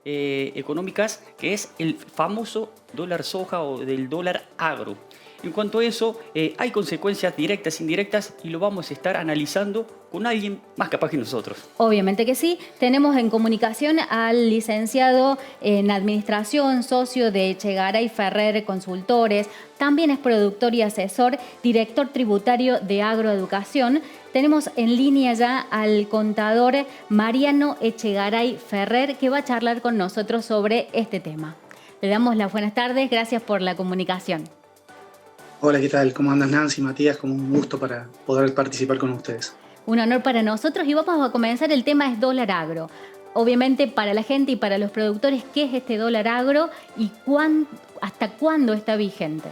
económicas, que es el famoso dólar soja o del dólar agro. En cuanto a eso, hay consecuencias directas e indirectas y lo vamos a estar analizando con alguien más capaz que nosotros. Obviamente que sí. Tenemos en comunicación al licenciado en Administración, socio de Echegaray Ferrer Consultores. También es productor y asesor, director tributario de Agroeducación. Tenemos en línea ya al contador Mariano Echegaray Ferrer, que va a charlar con nosotros sobre este tema. Le damos las buenas tardes. Gracias por la comunicación. Hola, ¿qué tal? ¿Cómo andas, Nancy, Matías? Como un gusto para poder participar con ustedes. Un honor para nosotros y vamos a comenzar. El tema es dólar agro. Obviamente para la gente y para los productores, ¿qué es este dólar agro y hasta cuándo está vigente?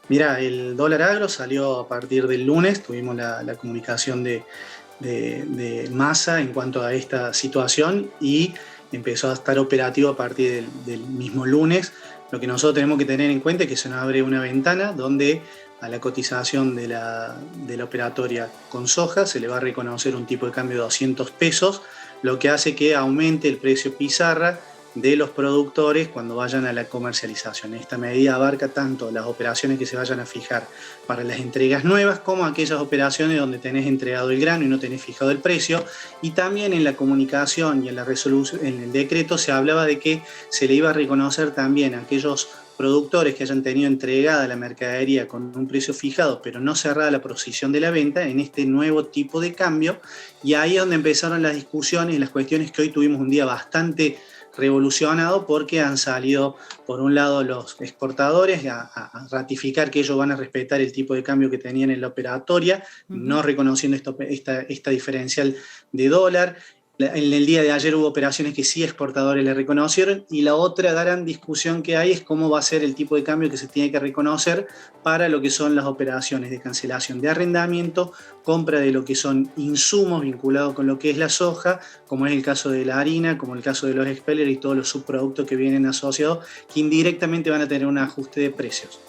Mira, el dólar agro salió a partir del lunes, tuvimos la comunicación de Massa en cuanto a esta situación y empezó a estar operativo a partir del mismo lunes. Lo que nosotros tenemos que tener en cuenta es que se nos abre una ventana donde a la cotización de la operatoria con soja se le va a reconocer un tipo de cambio de 200 pesos, lo que hace que aumente el precio pizarra de los productores cuando vayan a la comercialización. Esta medida abarca tanto las operaciones que se vayan a fijar para las entregas nuevas como aquellas operaciones donde tenés entregado el grano y no tenés fijado el precio. Y también en la comunicación y en la resolución, en el decreto se hablaba de que se le iba a reconocer también a aquellos productores que hayan tenido entregada la mercadería con un precio fijado pero no cerrada la posición de la venta en este nuevo tipo de cambio. Y ahí es donde empezaron las discusiones y las cuestiones que hoy tuvimos un día bastante revolucionado porque han salido por un lado los exportadores a ratificar que ellos van a respetar el tipo de cambio que tenían en la operatoria, no reconociendo esta diferencial de dólar. En el día de ayer hubo operaciones que sí exportadores le reconocieron y la otra gran discusión que hay es cómo va a ser el tipo de cambio que se tiene que reconocer para lo que son las operaciones de cancelación de arrendamiento, compra de lo que son insumos vinculados con lo que es la soja, como es el caso de la harina, como el caso de los expellers y todos los subproductos que vienen asociados, que indirectamente van a tener un ajuste de precios.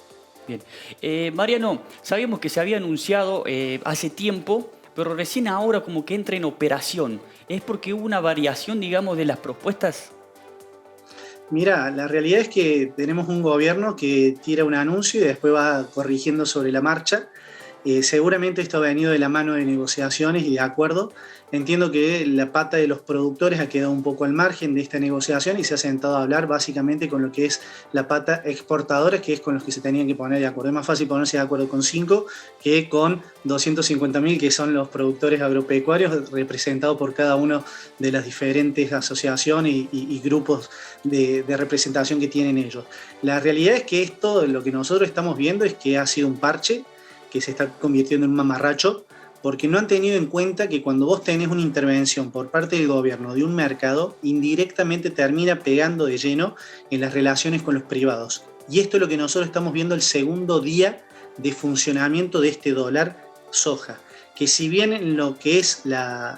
Bien. Mariano, sabíamos que se había anunciado hace tiempo, pero recién ahora como que entra en operación. ¿Es porque hubo una variación, digamos, de las propuestas? Mira, la realidad es que tenemos un gobierno que tira un anuncio y después va corrigiendo sobre la marcha. Seguramente esto ha venido de la mano de negociaciones y de acuerdo. Entiendo que la pata de los productores ha quedado un poco al margen de esta negociación y se ha sentado a hablar básicamente con lo que es la pata exportadora, que es con los que se tenían que poner de acuerdo. Es más fácil ponerse de acuerdo con 5 que con 250.000, que son los productores agropecuarios representados por cada uno de las diferentes asociaciones y grupos de representación que tienen ellos. La realidad es que esto, lo que nosotros estamos viendo es que ha sido un parche que se está convirtiendo en un mamarracho, porque no han tenido en cuenta que cuando vos tenés una intervención por parte del gobierno de un mercado, indirectamente termina pegando de lleno en las relaciones con los privados. Y esto es lo que nosotros estamos viendo el segundo día de funcionamiento de este dólar soja, que si bien en lo que es la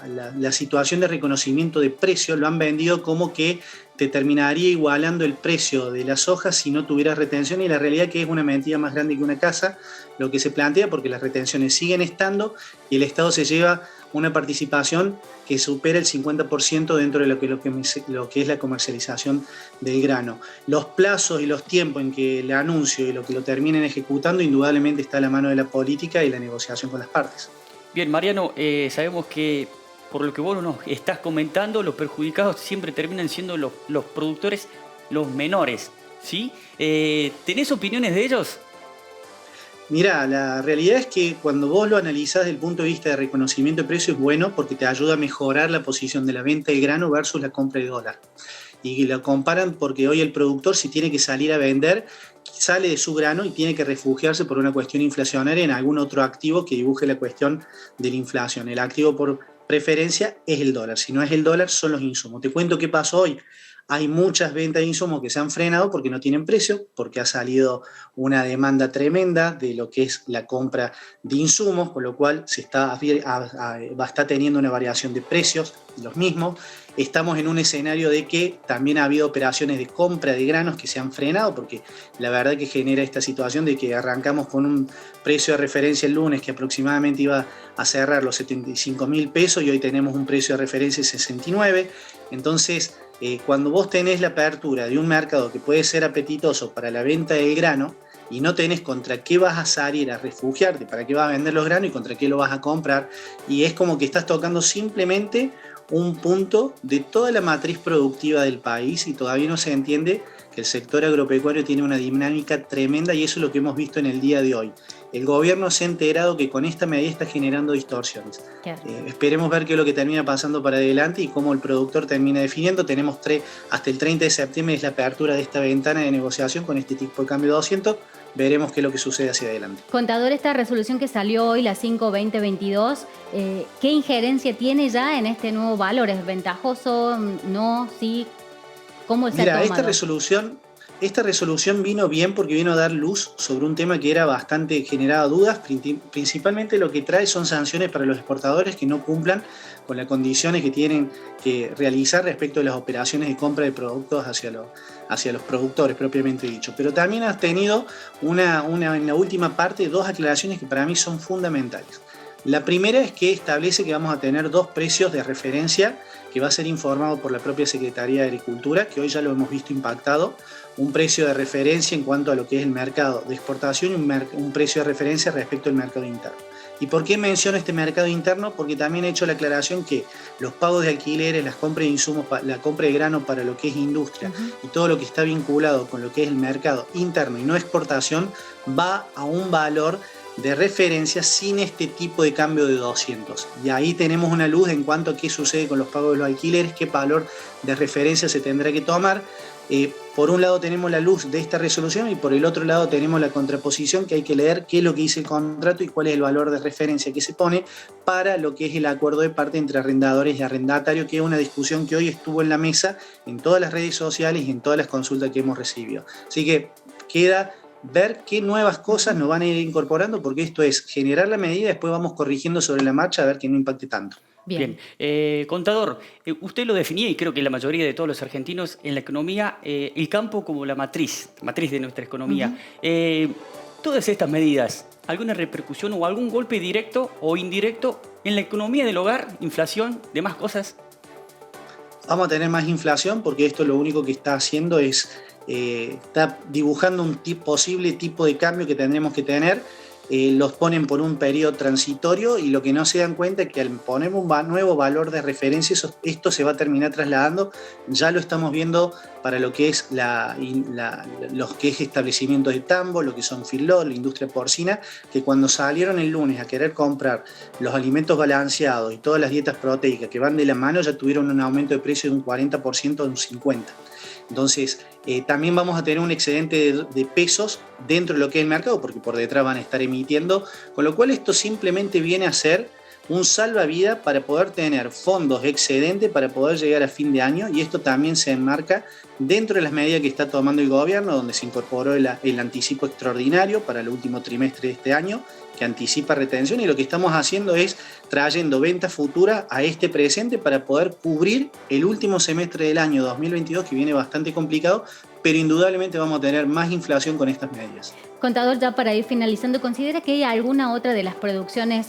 situación de reconocimiento de precio lo han vendido como que te terminaría igualando el precio de las hojas si no tuvieras retención, y la realidad es que es una mentira más grande que una casa lo que se plantea, porque las retenciones siguen estando y el Estado se lleva una participación que supera el 50% dentro de lo que es la comercialización del grano. Los plazos y los tiempos en que el anuncio y lo que lo terminen ejecutando indudablemente está a la mano de la política y la negociación con las partes. Bien, Mariano, sabemos que por lo que vos nos estás comentando, los perjudicados siempre terminan siendo los productores, los menores, ¿sí? ¿Tenés opiniones de ellos? Mira, la realidad es que cuando vos lo analizás desde el punto de vista de reconocimiento de precio es bueno porque te ayuda a mejorar la posición de la venta de grano versus la compra de dólar. Y lo comparan porque hoy el productor, si tiene que salir a vender, sale de su grano y tiene que refugiarse por una cuestión inflacionaria en algún otro activo que dibuje la cuestión de la inflación. El activo por preferencia es el dólar. Si no es el dólar, son los insumos. Te cuento qué pasó hoy. Hay muchas ventas de insumos que se han frenado porque no tienen precio, porque ha salido una demanda tremenda de lo que es la compra de insumos, con lo cual se está teniendo una variación de precios de los mismos. Estamos en un escenario de que también ha habido operaciones de compra de granos que se han frenado, porque la verdad que genera esta situación de que arrancamos con un precio de referencia el lunes que aproximadamente iba a cerrar los 75.000 pesos y hoy tenemos un precio de referencia de 69. Entonces, cuando vos tenés la apertura de un mercado que puede ser apetitoso para la venta del grano y no tenés contra qué vas a salir a refugiarte, para qué vas a vender los granos y contra qué lo vas a comprar, y es como que estás tocando simplemente un punto de toda la matriz productiva del país y todavía no se entiende que el sector agropecuario tiene una dinámica tremenda y eso es lo que hemos visto en el día de hoy. El gobierno se ha enterado que con esta medida está generando distorsiones. Claro. Esperemos ver qué es lo que termina pasando para adelante y cómo el productor termina definiendo. Tenemos hasta el 30 de septiembre es la apertura de esta ventana de negociación con este tipo de cambio de 200. Veremos qué es lo que sucede hacia adelante. Contador, esta resolución que salió hoy, la 5-2022, ¿qué injerencia tiene ya en este nuevo valor? ¿Es ventajoso? ¿No? ¿Sí? ¿Cómo se ha tomado? Esta resolución vino bien porque vino a dar luz sobre un tema que era bastante generado dudas. Principalmente lo que trae son sanciones para los exportadores que no cumplan con las condiciones que tienen que realizar respecto a las operaciones de compra de productos hacia los productores propiamente dicho. Pero también has tenido en la última parte dos aclaraciones que para mí son fundamentales. La primera es que establece que vamos a tener dos precios de referencia que va a ser informado por la propia Secretaría de Agricultura, que hoy ya lo hemos visto impactado, un precio de referencia en cuanto a lo que es el mercado de exportación y un precio de referencia respecto al mercado interno. ¿Y por qué menciono este mercado interno? Porque también he hecho la aclaración que los pagos de alquileres, las compras de insumos, la compra de grano para lo que es industria y todo lo que está vinculado con lo que es el mercado interno y no exportación va a un valor de referencia sin este tipo de cambio de 200. Y ahí tenemos una luz en cuanto a qué sucede con los pagos de los alquileres, qué valor de referencia se tendrá que tomar. Por un lado tenemos la luz de esta resolución y por el otro lado tenemos la contraposición que hay que leer qué es lo que dice el contrato y cuál es el valor de referencia que se pone para lo que es el acuerdo de parte entre arrendadores y arrendatarios, que es una discusión que hoy estuvo en la mesa en todas las redes sociales y en todas las consultas que hemos recibido. Así que queda ver qué nuevas cosas nos van a ir incorporando, porque esto es generar la medida y después vamos corrigiendo sobre la marcha a ver que no impacte tanto. Bien. Contador, usted lo definía, y creo que la mayoría de todos los argentinos, en la economía, el campo como la matriz de nuestra economía. Todas estas medidas, ¿alguna repercusión o algún golpe directo o indirecto en la economía del hogar, inflación, demás cosas? Vamos a tener más inflación porque esto lo único que está haciendo es está dibujando un posible tipo de cambio que tendremos que tener. Los ponen por un periodo transitorio y lo que no se dan cuenta es que al poner un nuevo valor de referencia esto se va a terminar trasladando. Ya lo estamos viendo para lo que es los que es establecimientos de tambo, lo que son feedlot, la industria porcina, que cuando salieron el lunes a querer comprar los alimentos balanceados y todas las dietas proteicas que van de la mano ya tuvieron un aumento de precio de un 40% de un 50%. Entonces, también vamos a tener un excedente de pesos dentro de lo que es el mercado, porque por detrás van a estar emitiendo, con lo cual esto simplemente viene a ser un salvavidas para poder tener fondos excedentes para poder llegar a fin de año, y esto también se enmarca dentro de las medidas que está tomando el gobierno, donde se incorporó el anticipo extraordinario para el último trimestre de este año, que anticipa retención, y lo que estamos haciendo es trayendo ventas futuras a este presente para poder cubrir el último semestre del año 2022, que viene bastante complicado, pero indudablemente vamos a tener más inflación con estas medidas. Contador, ya para ir finalizando, ¿considera que hay alguna otra de las producciones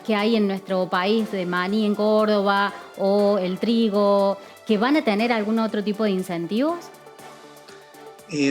que hay en nuestro país, de maní en Córdoba o el trigo, que van a tener algún otro tipo de incentivos?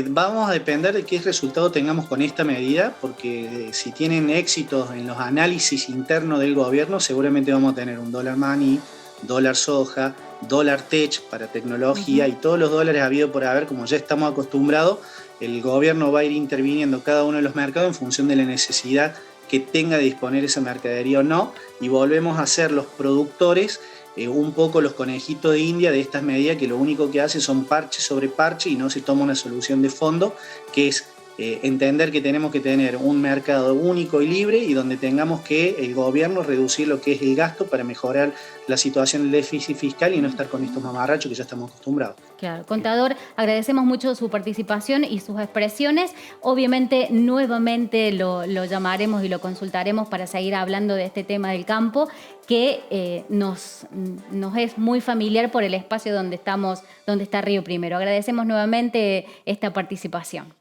Vamos a depender de qué resultado tengamos con esta medida, porque si tienen éxitos en los análisis internos del gobierno, seguramente vamos a tener un dólar maní, dólar soja, dólar tech para tecnología y todos los dólares habido por haber, como ya estamos acostumbrados. El gobierno va a ir interviniendo cada uno de los mercados en función de la necesidad que tenga de disponer esa mercadería o no, y volvemos a ser los productores un poco los conejitos de India de estas medidas, que lo único que hace son parche sobre parche y no se toma una solución de fondo, que es entender que tenemos que tener un mercado único y libre y donde tengamos que el gobierno reducir lo que es el gasto para mejorar la situación del déficit fiscal y no estar con estos mamarrachos que ya estamos acostumbrados. Claro, contador, agradecemos mucho su participación y sus expresiones. Obviamente, nuevamente lo llamaremos y lo consultaremos para seguir hablando de este tema del campo, que nos es muy familiar por el espacio donde está Río Primero. Agradecemos nuevamente esta participación.